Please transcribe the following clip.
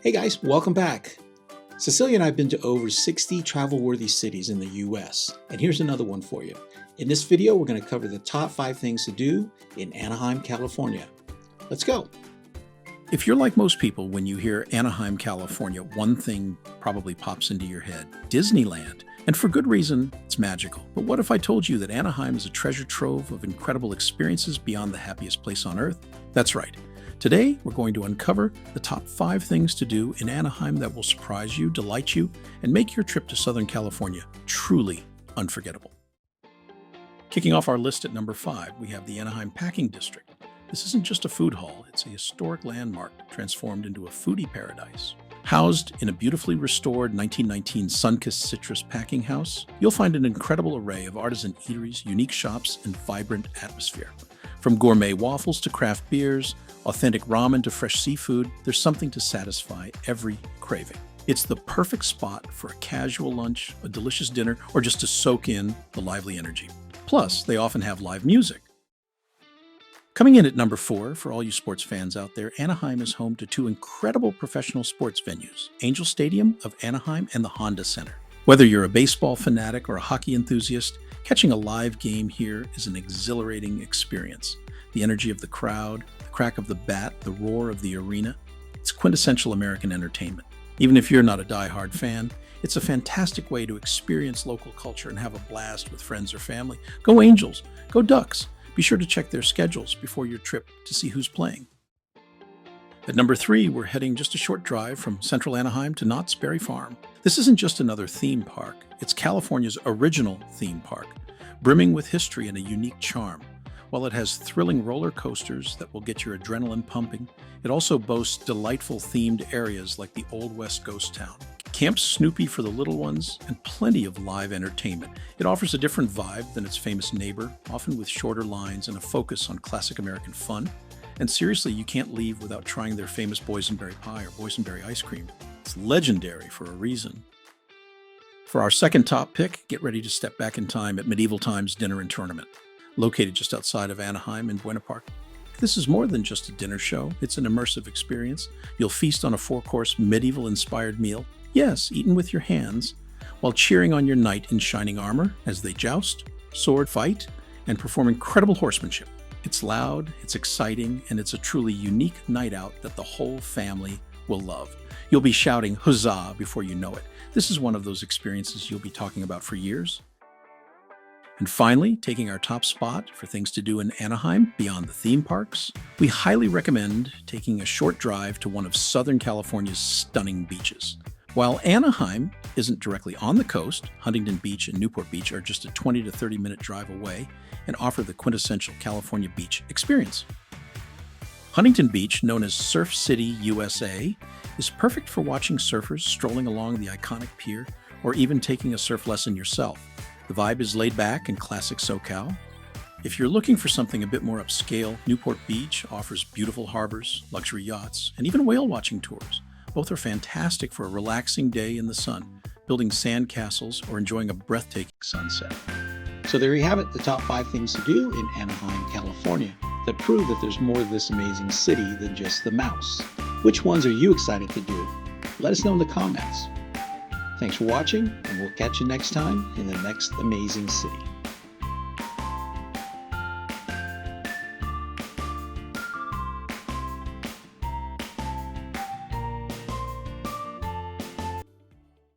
Hey guys, welcome back. Cecilia and I have been to over 60 travel-worthy cities in the US, and here's another one for you. In this video, we're going to cover the top 5 things to do in Anaheim, California. Let's go. If you're like most people, when you hear Anaheim, California, one thing probably pops into your head: Disneyland. And for good reason, it's magical. But what if I told you that Anaheim is a treasure trove of incredible experiences beyond the happiest place on earth? That's right. Today, we're going to uncover the top 5 things to do in Anaheim that will surprise you, delight you, and make your trip to Southern California truly unforgettable. Kicking off our list at number 5, we have the Anaheim Packing District. This isn't just a food hall, it's a historic landmark transformed into a foodie paradise. Housed in a beautifully restored 1919 sun-kissed citrus packing house, you'll find an incredible array of artisan eateries, unique shops, and vibrant atmosphere. From gourmet waffles to craft beers, authentic ramen to fresh seafood, there's something to satisfy every craving. It's the perfect spot for a casual lunch, a delicious dinner, or just to soak in the lively energy. Plus, they often have live music. Coming in at number 4, for all you sports fans out there, Anaheim is home to 2 incredible professional sports venues, Angel Stadium of Anaheim and the Honda Center. Whether you're a baseball fanatic or a hockey enthusiast, catching a live game here is an exhilarating experience. The energy of the crowd, the crack of the bat, the roar of the arena, it's quintessential American entertainment. Even if you're not a die-hard fan, it's a fantastic way to experience local culture and have a blast with friends or family. Go Angels! Go Ducks! Be sure to check their schedules before your trip to see who's playing. At number 3, we're heading just a short drive from central Anaheim to Knott's Berry Farm. This isn't just another theme park, it's California's original theme park, brimming with history and a unique charm. While it has thrilling roller coasters that will get your adrenaline pumping, it also boasts delightful themed areas like the Old West Ghost Town, Camp Snoopy for the little ones, and plenty of live entertainment. It offers a different vibe than its famous neighbor, often with shorter lines and a focus on classic American fun. And seriously, you can't leave without trying their famous boysenberry pie or boysenberry ice cream. It's legendary for a reason. For our second top pick, get ready to step back in time at Medieval Times Dinner and Tournament. Located just outside of Anaheim in Buena Park. This is more than just a dinner show, it's an immersive experience. You'll feast on a 4-course medieval-inspired meal, yes, eaten with your hands, while cheering on your knight in shining armor as they joust, sword fight, and perform incredible horsemanship. It's loud, it's exciting, and it's a truly unique night out that the whole family will love. You'll be shouting huzzah before you know it. This is one of those experiences you'll be talking about for years. And finally, taking our top spot for things to do in Anaheim beyond the theme parks, we highly recommend taking a short drive to one of Southern California's stunning beaches. While Anaheim isn't directly on the coast, Huntington Beach and Newport Beach are just a 20 to 30 minute drive away and offer the quintessential California beach experience. Huntington Beach, known as Surf City, USA, is perfect for watching surfers strolling along the iconic pier or even taking a surf lesson yourself. The vibe is laid back and classic SoCal. If you're looking for something a bit more upscale, Newport Beach offers beautiful harbors, luxury yachts, and even whale watching tours. Both are fantastic for a relaxing day in the sun, building sand castles or enjoying a breathtaking sunset. So there you have it, the top 5 things to do in Anaheim, California, that prove that there's more to this amazing city than just the mouse. Which ones are you excited to do? Let us know in the comments. Thanks for watching, and we'll catch you next time in the next amazing city.